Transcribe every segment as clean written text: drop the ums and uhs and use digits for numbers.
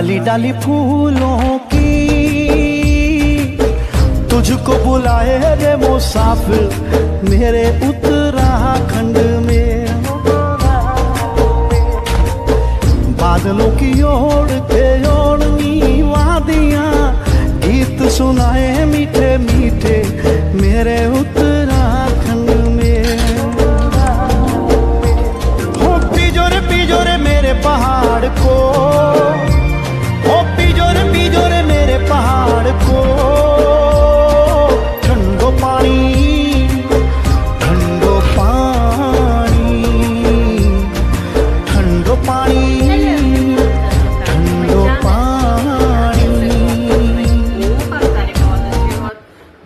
डाली डाली फूलों की तुझको बुलाए रे मुसाफिर मेरे उत्तराखंड में। बादलों की ओर के ओढ़नी वादियां गीत सुनाए मीठे मीठे मेरे उत्तराखंड में। हो पीजो रे मेरे पहाड़ को, हो पीजो रे मेरे पहाड़ को। ठंडो पानी, ठंडो पानी, ठंडो पानी, ठंडो पानी।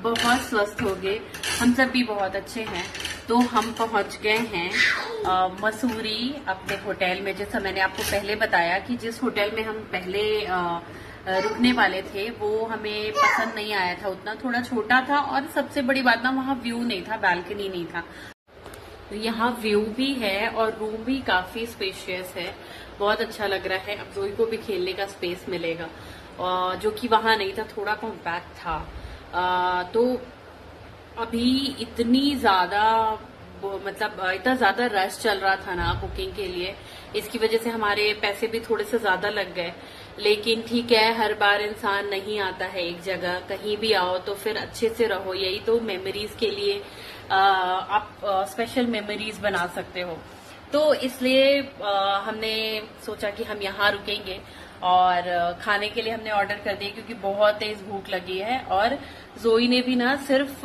बहुत स्वस्थ हो गए, हम सब भी बहुत अच्छे हैं। तो हम पहुंच गए हैं मसूरी अपने होटल में। जैसा मैंने आपको पहले बताया कि जिस होटल में हम पहले रुकने वाले थे वो हमें पसंद नहीं आया था उतना, थोड़ा छोटा था और सबसे बड़ी बात ना वहाँ व्यू नहीं था, बालकनी नहीं था। तो यहाँ व्यू भी है और रूम भी काफी स्पेशियस है, बहुत अच्छा लग रहा है। अब जोई को भी खेलने का स्पेस मिलेगा जो कि वहां नहीं था, थोड़ा कॉम्पैक्ट था। तो अभी इतनी ज्यादा मतलब इतना ज्यादा रश चल रहा था ना बुकिंग के लिए, इसकी वजह से हमारे पैसे भी थोड़े से ज्यादा लग गए। लेकिन ठीक है, हर बार इंसान नहीं आता है एक जगह, कहीं भी आओ तो फिर अच्छे से रहो, यही तो मेमोरीज के लिए आप स्पेशल मेमोरीज बना सकते हो। तो इसलिए हमने सोचा कि हम यहाँ रुकेंगे और खाने के लिए हमने ऑर्डर कर दिया क्योंकि बहुत तेज भूख लगी है। और जोई ने भी ना सिर्फ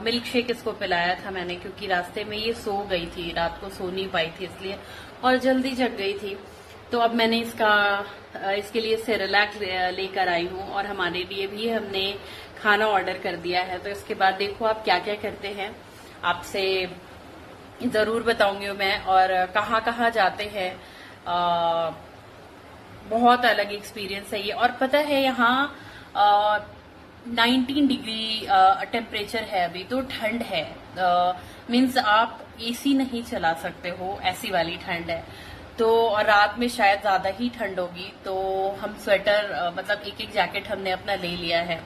मिल्क शेक इसको पिलाया था मैंने, क्योंकि रास्ते में ये सो गई थी, रात को सो नहीं पाई थी इसलिए, और जल्दी जग गई थी। तो अब मैंने इसके लिए सेरेलैक लेकर आई हूँ और हमारे लिए भी हमने खाना ऑर्डर कर दिया है। तो इसके बाद देखो आप क्या क्या करते हैं, आपसे जरूर बताऊंगी मैं। और कहाँ कहाँ जाते हैं, बहुत अलग एक्सपीरियंस है ये। और पता है यहाँ 19 डिग्री टेम्परेचर है अभी, तो ठंड है, मीन्स आप एसी नहीं चला सकते हो, ऐसी वाली ठंड है। तो और रात में शायद ज्यादा ही ठंड होगी, तो हम स्वेटर मतलब एक एक जैकेट हमने अपना ले लिया है।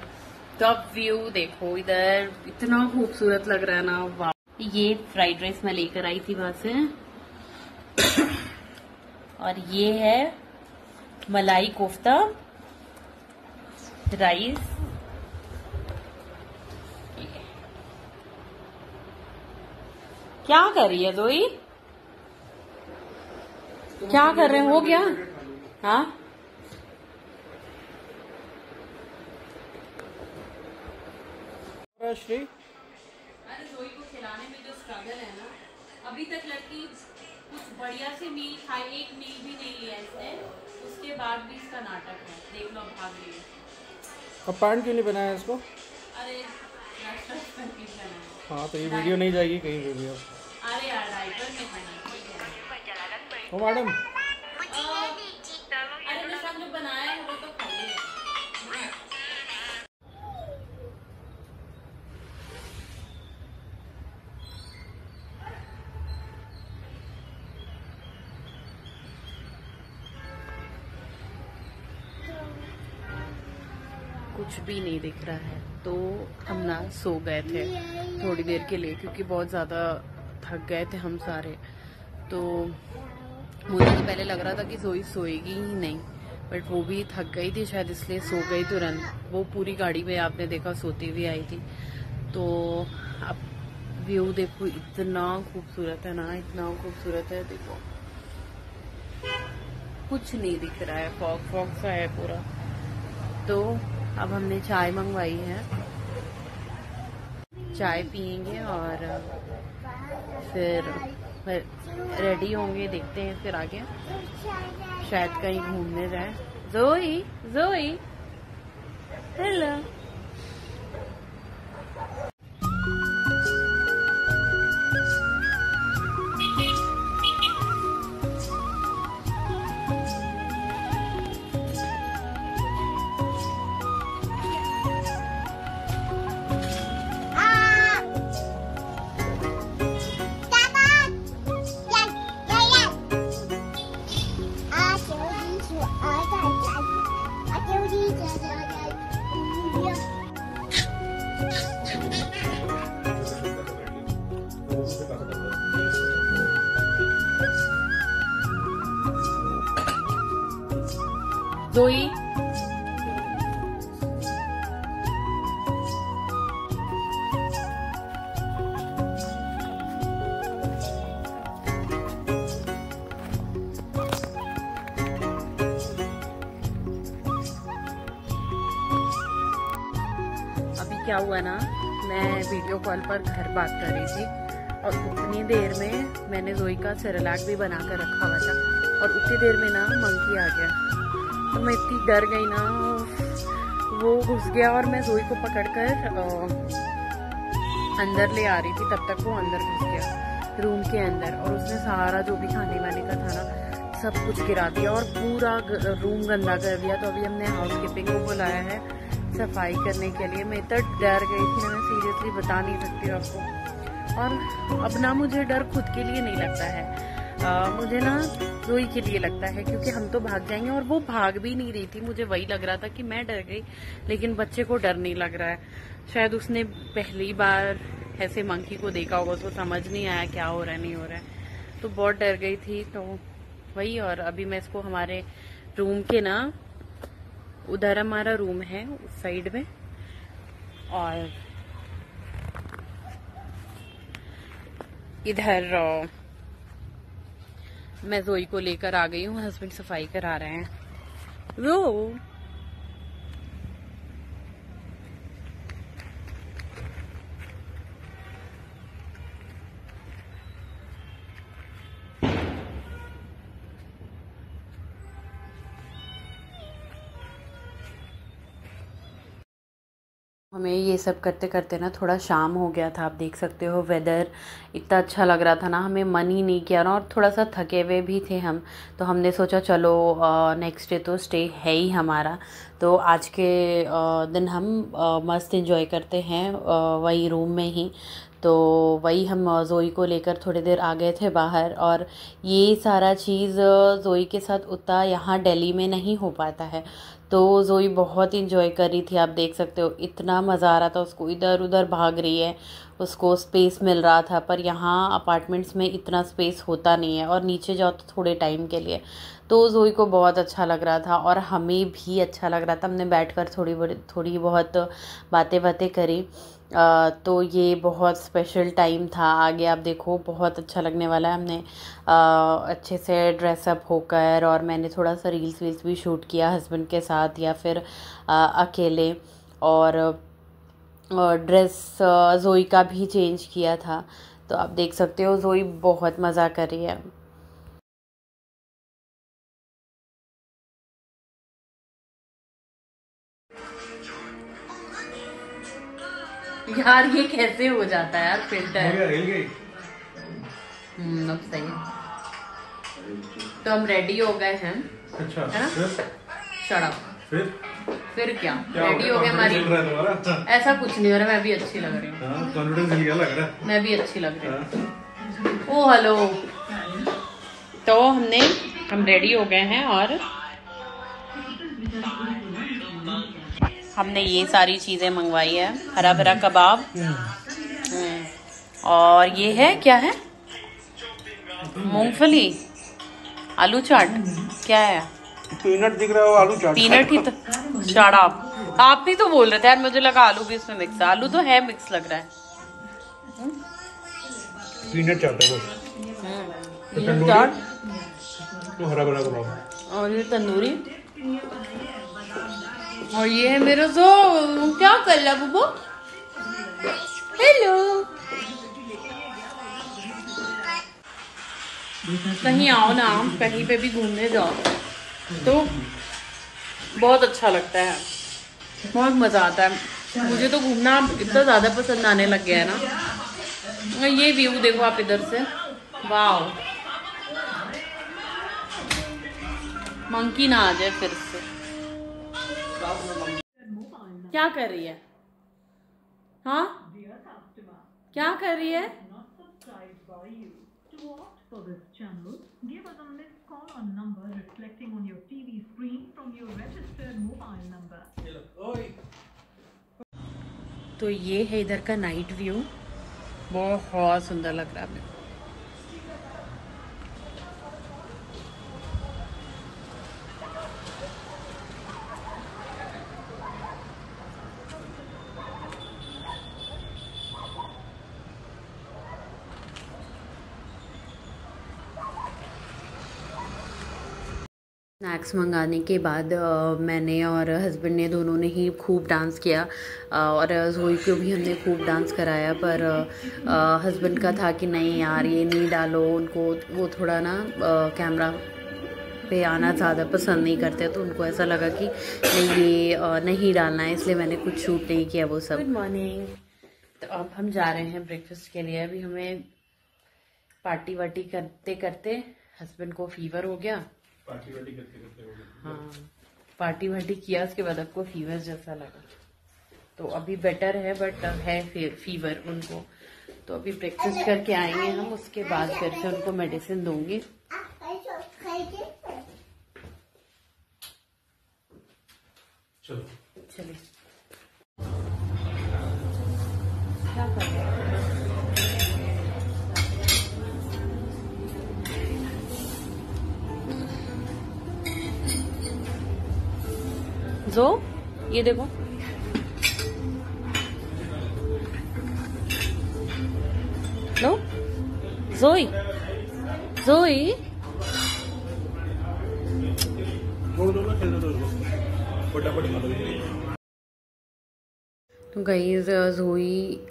तो अब व्यू देखो इधर, इतना खूबसूरत लग रहा है ना, वाह। ये फ्राइड राइस मैं लेकर आई थी वहां से और ये है मलाई कोफ्ता राइस। क्या कर रही है जोई, क्या कर रहे हैं, हो गया? हाँ श्री, अरे जोई को खिलाने में जो स्ट्रगल है ना, अभी तक लड़की कुछ बढ़िया से मील खाई, एक मील भी नहीं लिया इसने, उसके बाद भी इसका नाटक है। देख लो भाग रही है। अब पैंट क्यों नहीं बनाया इसको? अरे हाँ तो ये वीडियो नहीं जाएगी कहीं पे भी अब। अरे यार डायपर में बना ओ मैडम, अरे मैं सब जो बनाया है वो तो खाइए। कुछ भी नहीं दिख रहा है, तो हम ना सो गए थे थोड़ी देर के लिए, क्योंकि बहुत ज्यादा थक गए थे हम सारे। तो मुझे तो पहले लग रहा था कि जोई सोएगी ही नहीं, बट वो भी थक गई थी शायद, इसलिए सो गई तुरंत। वो पूरी गाड़ी में आपने देखा सोती हुई आई थी। तो अब व्यू देखो, इतना खूबसूरत है ना, इतना खूबसूरत है। देखो कुछ नहीं दिख रहा है, फॉग फॉग सा है पूरा। तो अब हमने चाय मंगवाई है, चाय पियेंगे और फिर रेडी होंगे, देखते हैं फिर आगे शायद कहीं घूमने जाए। जोई, जोई, हेलो।啊，请问清楚，儿在 जोई अभी क्या हुआ ना, मैं वीडियो कॉल पर घर बात कर रही थी और उतनी देर में मैंने जोई का सेरेलैक भी बना कर रखा हुआ था और उतनी देर में ना मंकी आ गया। तो मैं इतनी डर गई ना, वो घुस गया और मैं जोई को पकड़कर अंदर ले आ रही थी, तब तक वो अंदर घुस गया रूम के अंदर और उसने सारा जो भी खाने वाने का था ना सब कुछ गिरा दिया और पूरा रूम गंदा कर दिया। तो अभी हमने हाउसकीपिंग को बुलाया है सफाई करने के लिए। मैं इतना डर गई थी ना, मैं सीरियसली बता नहीं सकती हूँ आपको। और अब ना मुझे डर खुद के लिए नहीं लगता है, मुझे ना जोई के लिए लगता है, क्योंकि हम तो भाग जाएंगे और वो भाग भी नहीं रही थी। मुझे वही लग रहा था कि मैं डर गई, लेकिन बच्चे को डर नहीं लग रहा है। शायद उसने पहली बार ऐसे मंकी को देखा होगा, उसको समझ नहीं आया क्या हो रहा है नहीं हो रहा है, तो बहुत डर गई थी। तो वही, और अभी मैं इसको हमारे रूम के ना, उधर हमारा रूम है उस साइड में, और इधर मैं जोई को लेकर आ गई हूँ। हस्बैंड सफाई करा रहे हैं। वो हमें ये सब करते करते ना थोड़ा शाम हो गया था। आप देख सकते हो वेदर इतना अच्छा लग रहा था ना, हमें मन ही नहीं किया ना, और थोड़ा सा थके हुए भी थे हम। तो हमने सोचा चलो नेक्स्ट डे तो स्टे है ही हमारा, तो आज के दिन हम मस्त एंजॉय करते हैं वही रूम में ही। तो वही हम जोई को लेकर थोड़ी देर आ गए थे बाहर, और ये सारा चीज़ जोई के साथ उतना यहाँ दिल्ली में नहीं हो पाता है। तो जोई बहुत इंजॉय कर रही थी, आप देख सकते हो इतना मज़ा आ रहा था उसको, इधर उधर भाग रही है, उसको स्पेस मिल रहा था। पर यहाँ अपार्टमेंट्स में इतना स्पेस होता नहीं है, और नीचे जाओ तो थोड़े टाइम के लिए। तो जोई को बहुत अच्छा लग रहा था और हमें भी अच्छा लग रहा था। हमने बैठकर थोड़ी बहुत बातें करी। तो ये बहुत स्पेशल टाइम था। आगे आप देखो बहुत अच्छा लगने वाला है। हमने अच्छे से ड्रेसअप होकर, और मैंने थोड़ा सा रील्स भी शूट किया हस्बैंड के साथ या फिर अकेले, और ड्रेस जोई का भी चेंज किया था। तो आप देख सकते हो जोई बहुत मज़ा कर रही है। यार ये कैसे हो जाता है यार फिल्टर? अब सही है। तो हम रेडी हो गए हैं। अच्छा, है ना? शट फिर क्या रेडी हो गए हमारी। ऐसा कुछ नहीं हो रहा, मैं भी अच्छी लग रही हूँ। कॉन्फिडेंस लग रहा है। मैं भी अच्छी लग रही हूँ। ओ हेलो। तो हम रेडी हो गए हैं, और हमने ये सारी चीज़ें मंगवाई है। हरा भरा कबाब, और ये है क्या है, मूंगफली, आलू चाट, क्या है? पीनट दिख रहा है, आलू चाट। पीनट ही तो चाट। आप ही तो बोल रहे थे यार, मुझे लगा आलू भी इसमें मिक्स है। आलू तो है मिक्स लग रहा है। पीनट चाट है वो। पीनट चाट, तो हरा भरा कबाब, और ये तंदूरी, और ये है मेरा जो क्या कर रहा बुबो। हेलो। कहीं आओ ना, कहीं पे भी घूमने जाओ तो बहुत अच्छा लगता है, बहुत मज़ा आता है। मुझे तो घूमना इतना ज़्यादा पसंद आने लग गया है ना। ये व्यू देखो आप इधर से, वाह। मंकी ना आ जाए फिर से। क्या कर रही है? हाँ, क्या कर रही है? For this channel, give us a missed call on number reflecting on your TV screen from your registered mobile number. तो ये है इधर का नाइट व्यू, बहुत सुंदर लग रहा है मेरे को। स्नैक्स मंगाने के बाद मैंने और हस्बैंड ने दोनों ने ही खूब डांस किया और ज़ोई को भी हमने खूब डांस कराया, पर हस्बैंड का था कि नहीं यार ये नहीं डालो, उनको वो थोड़ा ना कैमरा पे आना ज़्यादा पसंद नहीं करते, तो उनको ऐसा लगा कि नहीं ये नहीं डालना है, इसलिए मैंने कुछ शूट नहीं किया वो सब। Good morning. तो अब हम जा रहे हैं ब्रेकफास्ट के लिए। अभी हमें पार्टी वार्टी करते करते हस्बैंड को फीवर हो गया, पार्टी वार्टी करते हाँ पार्टी वार्टी किया, उसके बाद आपको फीवर जैसा लगा, तो अभी बेटर है, बट है फीवर उनको। तो अभी ब्रेकफास्ट करके आएंगे हम, उसके बाद फिर से उनको मेडिसिन दूंगी। चलिए क्या कर रहे हैं? जो ये देखो, लो जोई जोई, तो गाइस जोई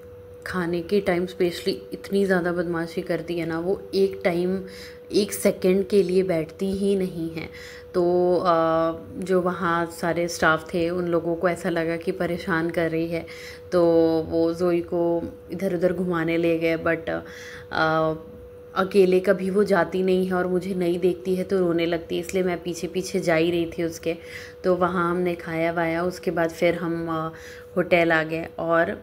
खाने के टाइम स्पेशली इतनी ज़्यादा बदमाशी करती है ना, वो एक सेकंड के लिए बैठती ही नहीं है। तो जो वहाँ सारे स्टाफ थे उन लोगों को ऐसा लगा कि परेशान कर रही है, तो वो ज़ोई को इधर उधर घुमाने ले गए, बट अकेले कभी वो जाती नहीं है और मुझे नहीं देखती है तो रोने लगती है, इसलिए मैं पीछे पीछे जा ही रही थी उसके। तो वहाँ हमने खाया वाया, उसके बाद फिर हम होटल आ गए और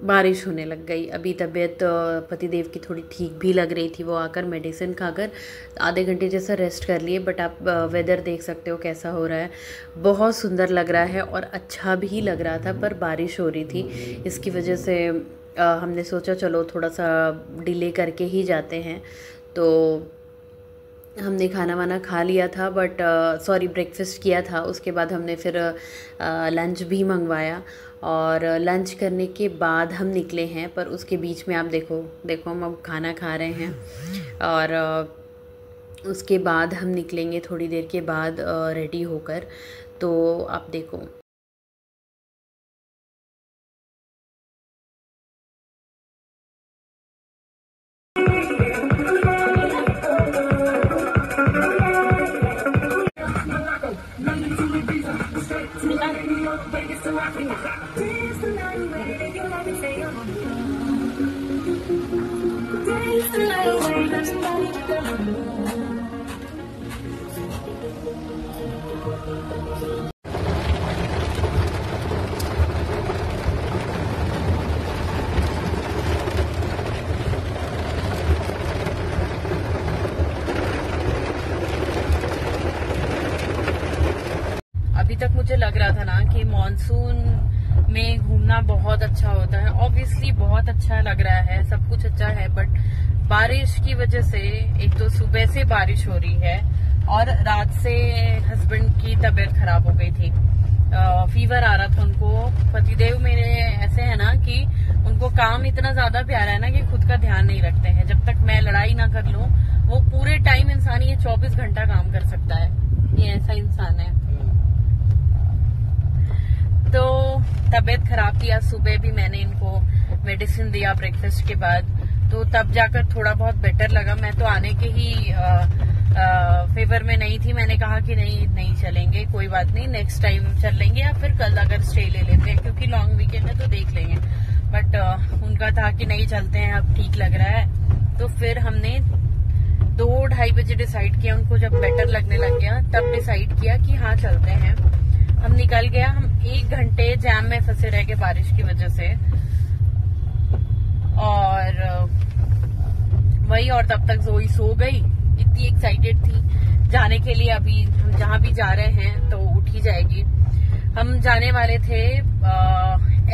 बारिश होने लग गई। अभी तबीयत पतिदेव की थोड़ी ठीक भी लग रही थी, वो आकर मेडिसिन खाकर आधे घंटे जैसा रेस्ट कर लिए, बट आप वेदर देख सकते हो कैसा हो रहा है, बहुत सुंदर लग रहा है और अच्छा भी लग रहा था, पर बारिश हो रही थी, इसकी वजह से हमने सोचा चलो थोड़ा सा डिले करके ही जाते हैं। तो हमने खाना वाना खा लिया था, बट ब्रेकफास्ट किया था, उसके बाद हमने फिर लंच भी मंगवाया और लंच करने के बाद हम निकले हैं। पर उसके बीच में आप देखो हम अब खाना खा रहे हैं और उसके बाद हम निकलेंगे थोड़ी देर के बाद रेडी होकर। तो आप देखो अभी तक मुझे लग रहा था ना कि मॉनसून में घूमना बहुत अच्छा होता है, ऑब्वियसली बहुत अच्छा लग रहा है, सब कुछ अच्छा है, बट बारिश की वजह से एक तो सुबह से बारिश हो रही है और रात से हस्बैंड की तबीयत खराब हो गई थी, फीवर आ रहा था उनको। पतिदेव मेरे ऐसे है ना कि उनको काम इतना ज्यादा प्यारा है ना कि खुद का ध्यान नहीं रखते हैं। जब तक मैं लड़ाई ना कर लूं, वो पूरे टाइम इंसान ये 24 घंटा काम कर सकता है, ये ऐसा इंसान है। तो तबीयत खराब थी, आज सुबह भी मैंने इनको मेडिसिन दिया ब्रेकफास्ट के बाद, तो तब जाकर थोड़ा बहुत बेटर लगा। मैं तो आने के ही फेवर में नहीं थी, मैंने कहा कि नहीं चलेंगे, कोई बात नहीं, नेक्स्ट टाइम चल लेंगे या फिर कल अगर स्टे ले लेते हैं, क्योंकि लॉन्ग वीकेंड है तो देख लेंगे। बट उनका था कि नहीं चलते हैं, अब ठीक लग रहा है। तो फिर हमने 2-2:30 बजे डिसाइड किया, उनको जब बेटर लगने लग गया तब डिसाइड किया कि हाँ चलते हैं। हम निकल गया, हम 1 घंटे जैम में फंसे रह गए बारिश की वजह से, और वही, और तब तक ज़ोई सो गई, इतनी एक्साइटेड थी जाने के लिए। अभी हम जहाँ भी जा रहे हैं तो उठ ही जाएगी। हम जाने वाले थे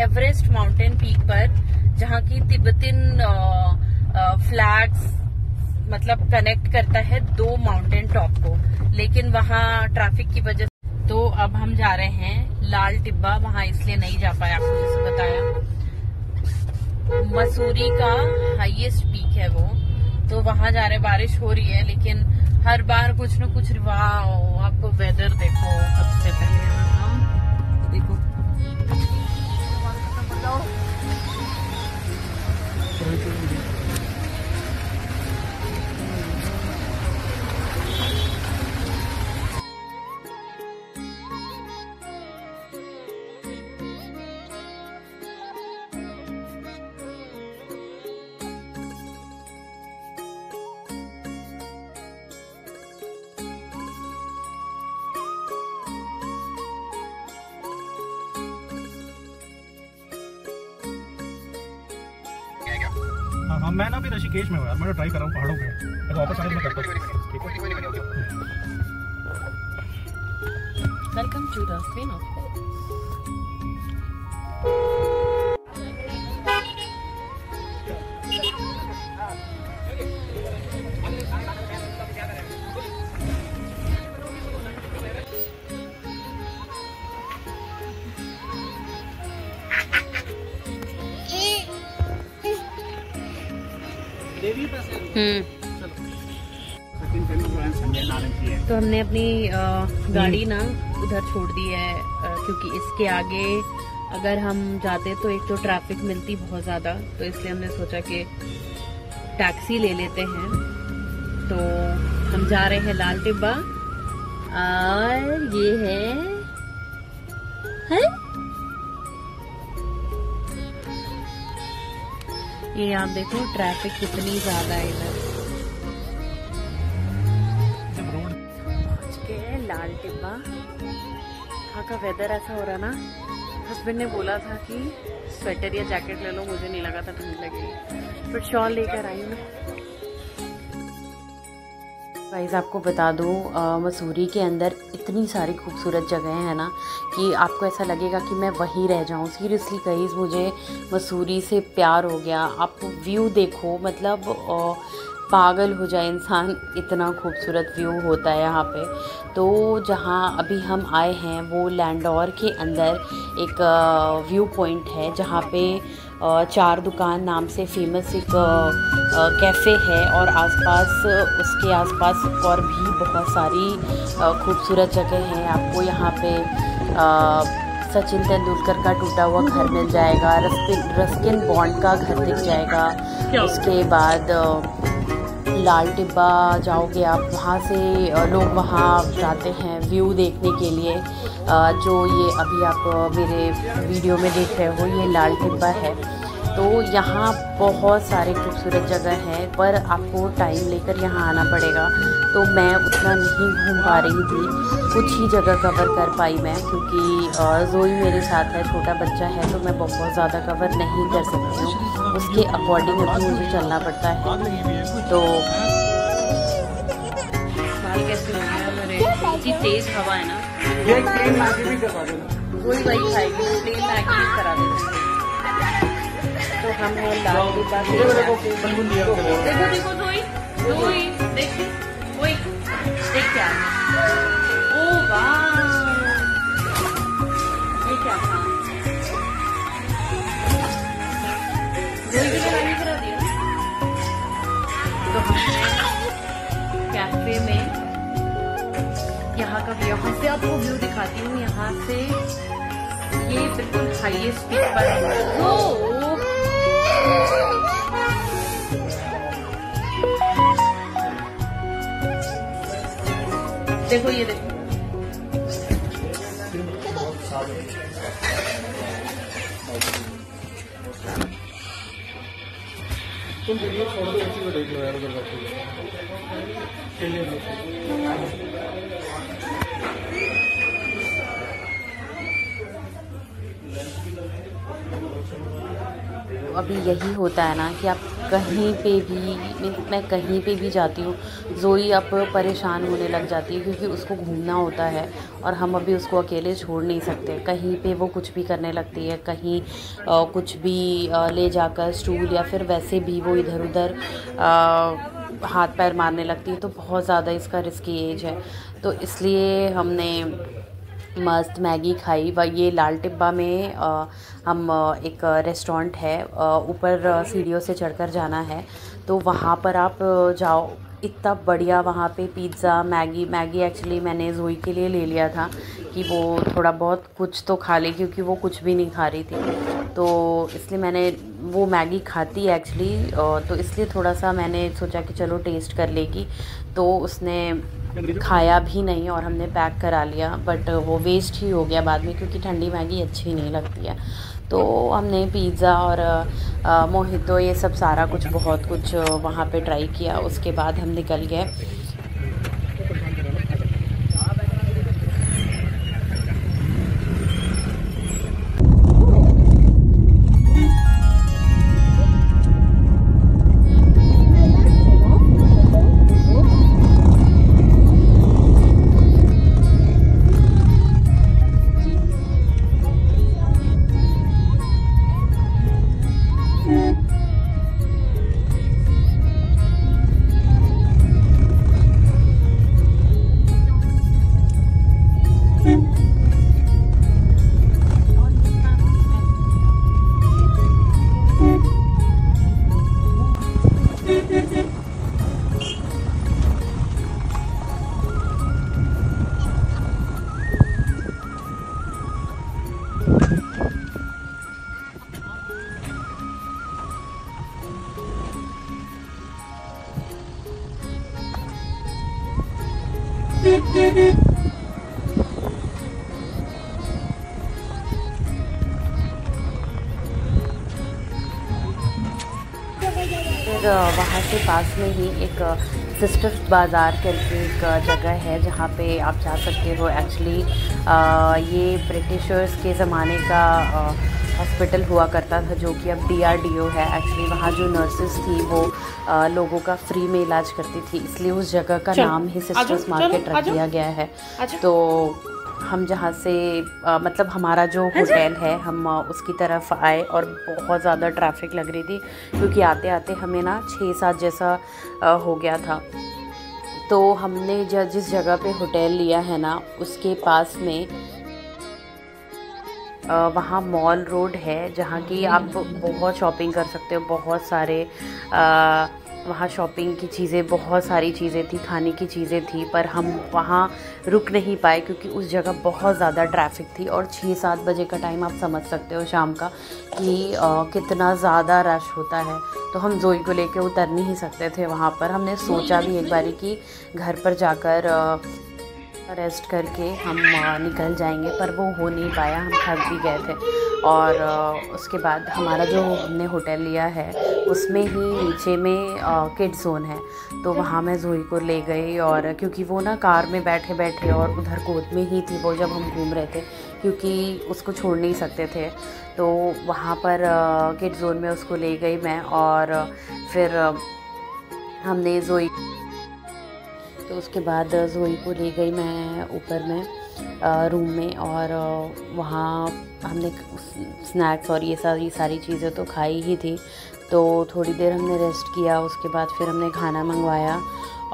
एवरेस्ट माउंटेन पीक पर, जहाँ की तिब्बतिन फ्लैग्स मतलब कनेक्ट करता है 2 माउंटेन टॉप को, लेकिन वहाँ ट्रैफिक की वजह से। तो अब हम जा रहे हैं लाल टिब्बा, वहाँ इसलिए नहीं जा पाए, आपको जैसे बताया। मसूरी का हाईएस्ट पीक है वो, तो वहां जा रहे। बारिश हो रही है, लेकिन हर बार कुछ न कुछ। वाओ, आपको वेदर देखो सबसे पहले। देखो हाँ, मैं ना भी ऋषिकेश में हूँ यार, मैं ट्राई कर रहा हूँ पहाड़ों पे, तो वापस आने में करता हूँ। ठीक है, welcome to the queen of तो हमने अपनी गाड़ी ना उधर छोड़ दी है, क्योंकि इसके आगे अगर हम जाते तो एक तो ट्रैफिक मिलती बहुत ज्यादा, तो इसलिए हमने सोचा कि टैक्सी ले लेते हैं। तो हम जा रहे हैं लाल टिब्बा, और ये है ये आप देखो ट्रैफिक कितनी ज्यादा है इधर। लाल टिब्बा, यहाँ का वेदर ऐसा हो रहा ना, हस्बैंड ने बोला था कि स्वेटर या जैकेट ले लो, मुझे नहीं लगा था ठंड लगेगी, फिर शॉल लेकर आई हूँ। गाइस आपको बता दूँ, मसूरी के अंदर इतनी सारी खूबसूरत जगहें हैं ना कि आपको ऐसा लगेगा कि मैं वहीं रह जाऊँ। सीरियसली गाइस, मुझे मसूरी से प्यार हो गया। आप व्यू देखो, मतलब पागल हो जाए इंसान, इतना खूबसूरत व्यू होता है यहाँ पे। तो जहाँ अभी हम आए हैं वो लैंडौर के अंदर एक व्यू पॉइंट है, जहाँ पे 4 दुकान नाम से फेमस एक कैफ़े है, और आसपास उसके आसपास और भी बहुत सारी खूबसूरत जगह हैं। आपको यहाँ पे सचिन तेंदुलकर का टूटा हुआ घर मिल जाएगा, रस्किन बॉन्ड का घर दिख जाएगा। उसके बाद लाल टिब्बा जाओगे आप, वहाँ से लोग वहाँ जाते हैं व्यू देखने के लिए। जो ये अभी आप मेरे वीडियो में देख रहे हो, ये लाल टिब्बा है। तो यहाँ बहुत सारे खूबसूरत जगह हैं, पर आपको टाइम लेकर यहाँ आना पड़ेगा। तो मैं उतना नहीं घूम पा रही थी, कुछ ही जगह कवर कर पाई मैं, क्योंकि जोई मेरे साथ है, छोटा बच्चा है, तो मैं बहुत ज़्यादा कवर नहीं कर सकती हूँ। उसके अकॉर्डिंग अभी मुझे चलना पड़ता है। तो बाल कैसे हो गया मेरे, इतनी तेज़ हवा है ना, वही खाएगी, प्लेन मैगी भी करा देते हैं। तो हम हैं लाल टिब्बा के, देखो देखो जोई देखिए, वही देख क्या, ओ वाह, ये क्या था, जोई भी मैंने करा दिया। तो हम कैफे में, यहाँ से आपको व्यू दिखाती हूँ। यहाँ से ये बिल्कुल हाईएस्ट पीक पर है। देखो ये देखो, तुम वीडियो छोड़ दो, उसी को देख लो यार, उधर बैठे। अभी यही होता है ना कि आप कहीं पे भी, मैं कहीं पे भी जाती हूँ, ज़ोई अब परेशान होने लग जाती है क्योंकि उसको घूमना होता है और हम अभी उसको अकेले छोड़ नहीं सकते। कहीं पे वो कुछ भी करने लगती है, कहीं कुछ भी ले जाकर स्टूल या फिर वैसे भी वो इधर उधर हाथ पैर मारने लगती है। तो बहुत ज़्यादा इसका रिस्की एज है, तो इसलिए हमने मस्त मैगी खाई। व ये लाल टिब्बा में हम एक रेस्टोरेंट है, ऊपर सीढ़ियों से चढ़कर जाना है, तो वहाँ पर आप जाओ। इतना बढ़िया वहाँ पे पिज़्ज़ा, मैगी एक्चुअली मैंने ज़ोई के लिए ले लिया था कि वो थोड़ा बहुत कुछ तो खा ले, क्योंकि वो कुछ भी नहीं खा रही थी। तो इसलिए मैंने, वो मैगी खाती है एक्चुअली, तो इसलिए थोड़ा सा मैंने सोचा कि चलो टेस्ट कर लेगी। तो उसने खाया भी नहीं और हमने पैक करा लिया, बट वो वेस्ट ही हो गया बाद में, क्योंकि ठंडी मैगी अच्छी नहीं लगती है। तो हमने पिज़्ज़ा और मोहितो ये सब सारा कुछ, बहुत कुछ वहाँ पे ट्राई किया। उसके बाद हम निकल गए। फिर वहाँ से पास में ही एक सिस्टर्स बाज़ार करके एक जगह है जहाँ पे आप जा सकते हो। एक्चुअली ये ब्रिटिशर्स के ज़माने का हॉस्पिटल हुआ करता था, जो कि अब DRDO है। एक्चुअली वहाँ जो नर्सेस थी वो लोगों का फ्री में इलाज करती थी, इसलिए उस जगह का नाम ही सिस्टर्स मार्केट रख दिया गया है। तो हम जहाँ से मतलब हमारा जो होटल है, हम उसकी तरफ आए और बहुत ज़्यादा ट्रैफिक लग रही थी, क्योंकि आते आते हमें ना 6-7 जैसा हो गया था। तो हमने जिस जगह पे होटल लिया है ना, उसके पास में वहाँ मॉल रोड है, जहाँ की आप बहुत शॉपिंग कर सकते हो। बहुत सारे वहाँ शॉपिंग की चीज़ें, बहुत सारी चीज़ें थी, खाने की चीज़ें थी, पर हम वहाँ रुक नहीं पाए क्योंकि उस जगह बहुत ज़्यादा ट्रैफिक थी। और 6-7 बजे का टाइम आप समझ सकते हो शाम का कि कितना ज़्यादा रश होता है। तो हम ज़ोई को लेके उतर नहीं ही सकते थे वहाँ पर। हमने सोचा भी एक बारी कि घर पर जाकर रेस्ट करके हम निकल जाएंगे, पर वो हो नहीं पाया, हम थक भी गए थे। और उसके बाद हमारा जो हमने होटल लिया है उसमें ही नीचे में किड जोन है, तो वहाँ मैं ज़ोई को ले गई। और क्योंकि वो ना कार में बैठे बैठे और उधर गोद में ही थी वो जब हम घूम रहे थे, क्योंकि उसको छोड़ नहीं सकते थे। तो वहाँ पर किड जोन में उसको ले गई मैं, और फिर हमने ज़ोई, तो उसके बाद ज़ोई को ले गई मैं ऊपर में रूम में, और वहाँ हमने स्नैक्स और ये सारी चीज़ें तो खाई ही थी। तो थोड़ी देर हमने रेस्ट किया, उसके बाद फिर हमने खाना मंगवाया,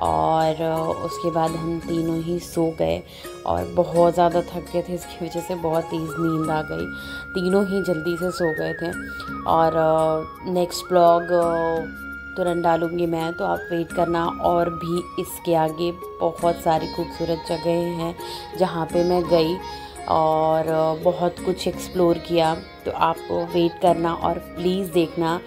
और उसके बाद हम तीनों ही सो गए। और बहुत ज़्यादा थक गए थे, इसकी वजह से बहुत तेज़ नींद आ गई, तीनों ही जल्दी से सो गए थे। और नेक्स्ट ब्लॉग तुरंत डालूँगी मैं, तो आप वेट करना। और भी इसके आगे बहुत सारी खूबसूरत जगहें हैं जहाँ पे मैं गई और बहुत कुछ एक्सप्लोर किया, तो आप वेट करना और प्लीज़ देखना।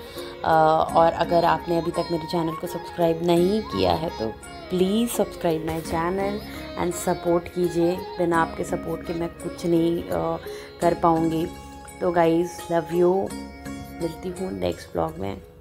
और अगर आपने अभी तक मेरे चैनल को सब्सक्राइब नहीं किया है तो please subscribe my channel and support कीजिए। बिना आपके सपोर्ट के मैं कुछ नहीं कर पाऊँगी। तो गाइज़, लव यू। मिलती हूँ नेक्स्ट ब्लॉग में।